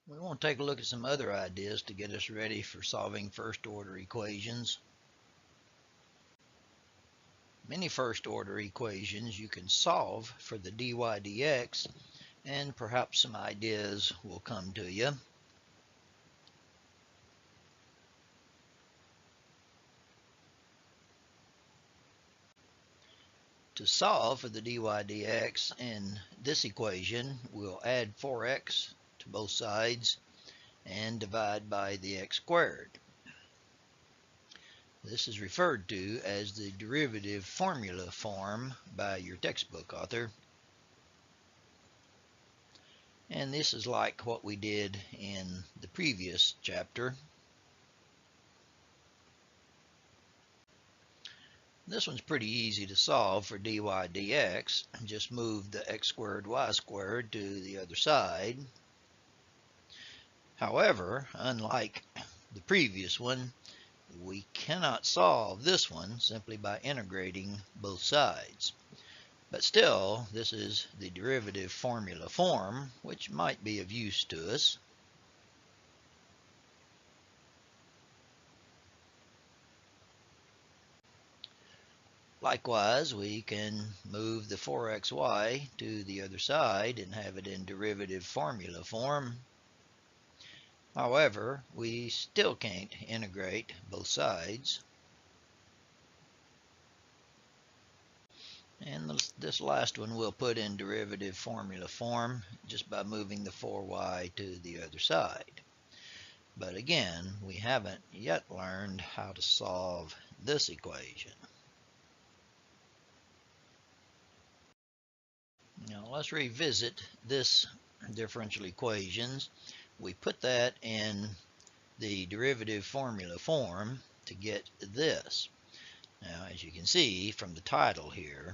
We want to take a look at some other ideas to get us ready for solving first-order equations. Many first-order equations you can solve for the dy dx, and perhaps some ideas will come to you. To solve for the dy dx in this equation, we'll add 4x to both sides and divide by the x squared. This is referred to as the derivative formula form by your textbook author. And this is like what we did in the previous chapter. This one's pretty easy to solve for dy dx. Just move the x squared y squared to the other side. However, unlike the previous one, we cannot solve this one simply by integrating both sides. But still, this is the derivative formula form, which might be of use to us. Likewise, we can move the 4xy to the other side and have it in derivative formula form. However, we still can't integrate both sides. And this last one we'll put in derivative formula form just by moving the 4y to the other side. But again, we haven't yet learned how to solve this equation. Now let's revisit this differential equations. We put that in the derivative formula form to get this. Now, as you can see from the title here,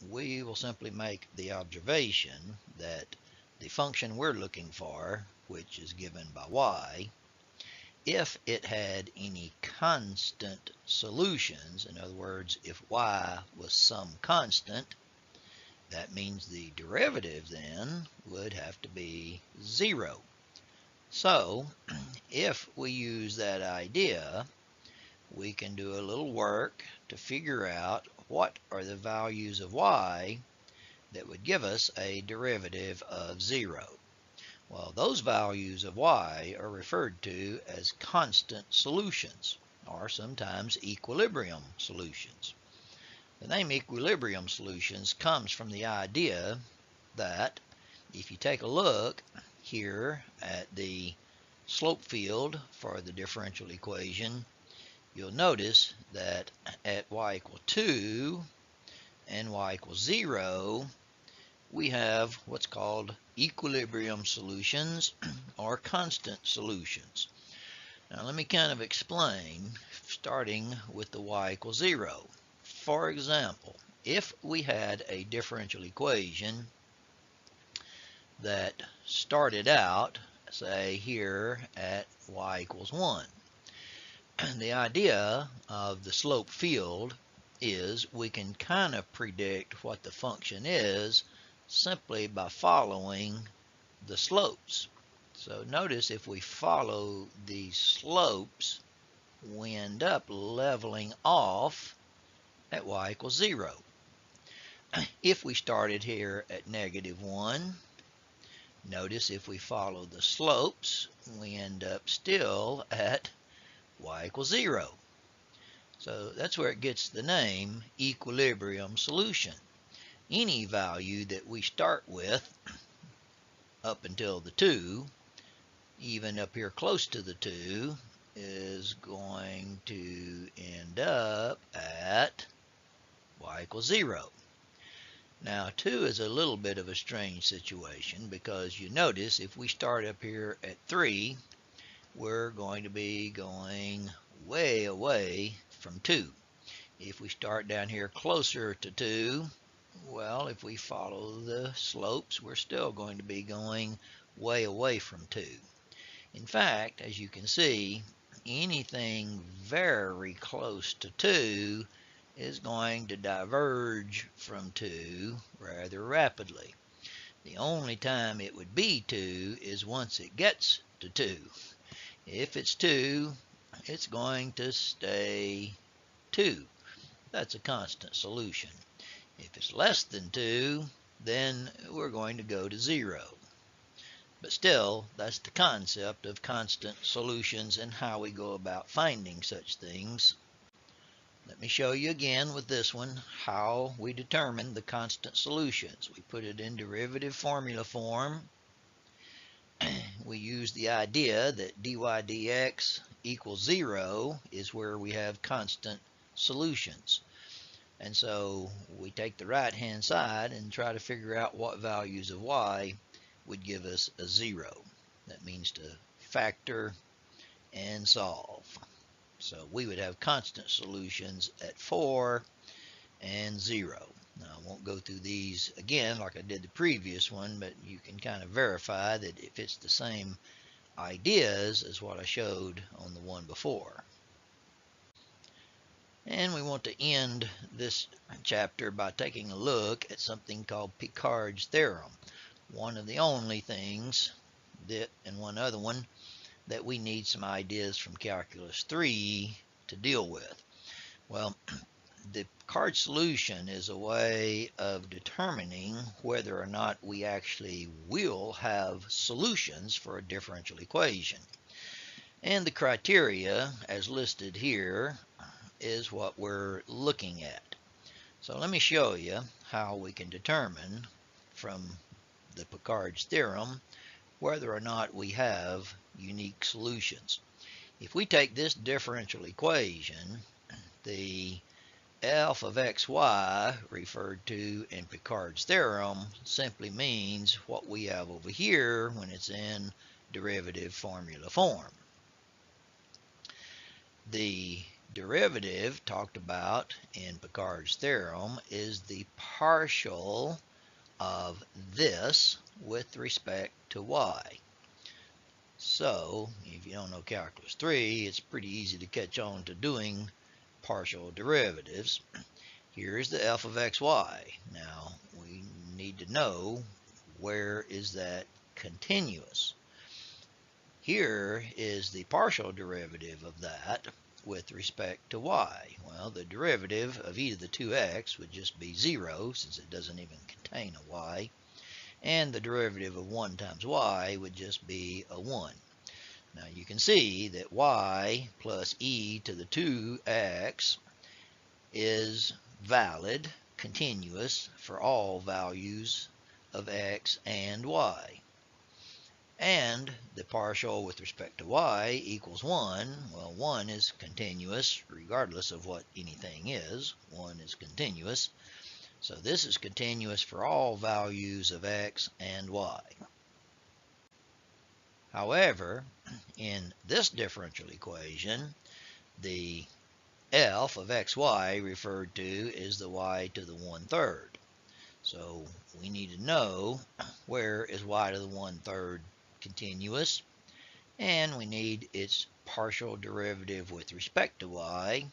we will simply make the observation that the function we're looking for, which is given by y, if it had any constant solutions, in other words, if y was some constant, that means the derivative then would have to be 0. So, if we use that idea, we can do a little work to figure out what are the values of y that would give us a derivative of 0. Well, those values of y are referred to as constant solutions, or sometimes equilibrium solutions. The name equilibrium solutions comes from the idea that if you take a look here at the slope field for the differential equation, you'll notice that at y equals 2 and y equals 0, we have what's called equilibrium solutions or constant solutions. Now let me kind of explain, starting with the y equals 0. For example, if we had a differential equation that started out, say here at y equals 1, the idea of the slope field is we can kind of predict what the function is simply by following the slopes. So notice if we follow these slopes, we end up leveling off at y equals 0. If we started here at -1, notice if we follow the slopes, we end up still at y equals 0. So that's where it gets the name equilibrium solution. Any value that we start with up until the 2, even up here close to the 2, is going to end up at y equals 0. Now 2 is a little bit of a strange situation because you notice if we start up here at 3, we're going to be going way away from 2. If we start down here closer to 2, well, if we follow the slopes, we're still going to be going way away from 2. In fact, as you can see, anything very close to 2 is going to diverge from 2 rather rapidly. The only time it would be 2 is once it gets to 2. If it's 2, it's going to stay 2. That's a constant solution. If it's less than 2, then we're going to go to 0. But still, that's the concept of constant solutions and how we go about finding such things. Let me show you again with this one how we determine the constant solutions. We put it in derivative formula form. We use the idea that dy dx equals 0 is where we have constant solutions. And so we take the right hand side and try to figure out what values of y would give us a 0. That means to factor and solve. So we would have constant solutions at 4 and 0. Now I won't go through these again like I did the previous one, but you can kind of verify that if it's the same ideas as what I showed on the one before. And we want to end this chapter by taking a look at something called Picard's theorem. One of the only things that, and one other one, that we need some ideas from Calculus 3 to deal with. Well, the Picard solution is a way of determining whether or not we actually will have solutions for a differential equation. And the criteria, as listed here, is what we're looking at. So let me show you how we can determine from the Picard's theorem whether or not we have unique solutions. If we take this differential equation, the f of xy referred to in Picard's theorem simply means what we have over here when it's in derivative formula form. The derivative talked about in Picard's theorem is the partial of this with respect to y. So, if you don't know Calculus 3, it's pretty easy to catch on to doing partial derivatives. Here's the f of xy. Now, we need to know where is that continuous. Here is the partial derivative of that with respect to y. Well, the derivative of e to the 2x would just be 0 since it doesn't even contain a y. And the derivative of 1 times y would just be a 1. Now you can see that y plus e to the 2x is valid, continuous for all values of x and y. And the partial with respect to y equals 1. Well, 1 is continuous regardless of what anything is. 1 is continuous. So this is continuous for all values of x and y. However, in this differential equation, the f of xy referred to is the y to the 1/3. So we need to know where is y to the 1/3 continuous, and we need its partial derivative with respect to y,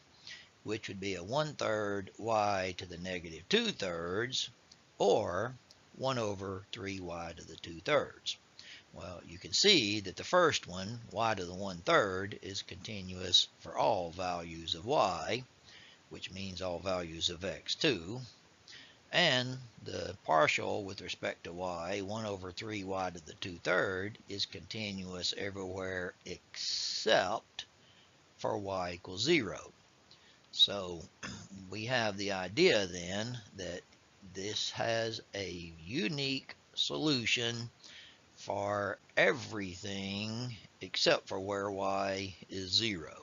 which would be a 1/3 y to the negative 2/3, or 1 over 3y to the 2/3. Well, you can see that the first one, y to the 1/3, is continuous for all values of y, which means all values of x too. And the partial with respect to y, 1 over 3y to the 2/3, is continuous everywhere except for y equals 0. So we have the idea then that this has a unique solution for everything except for where y is 0.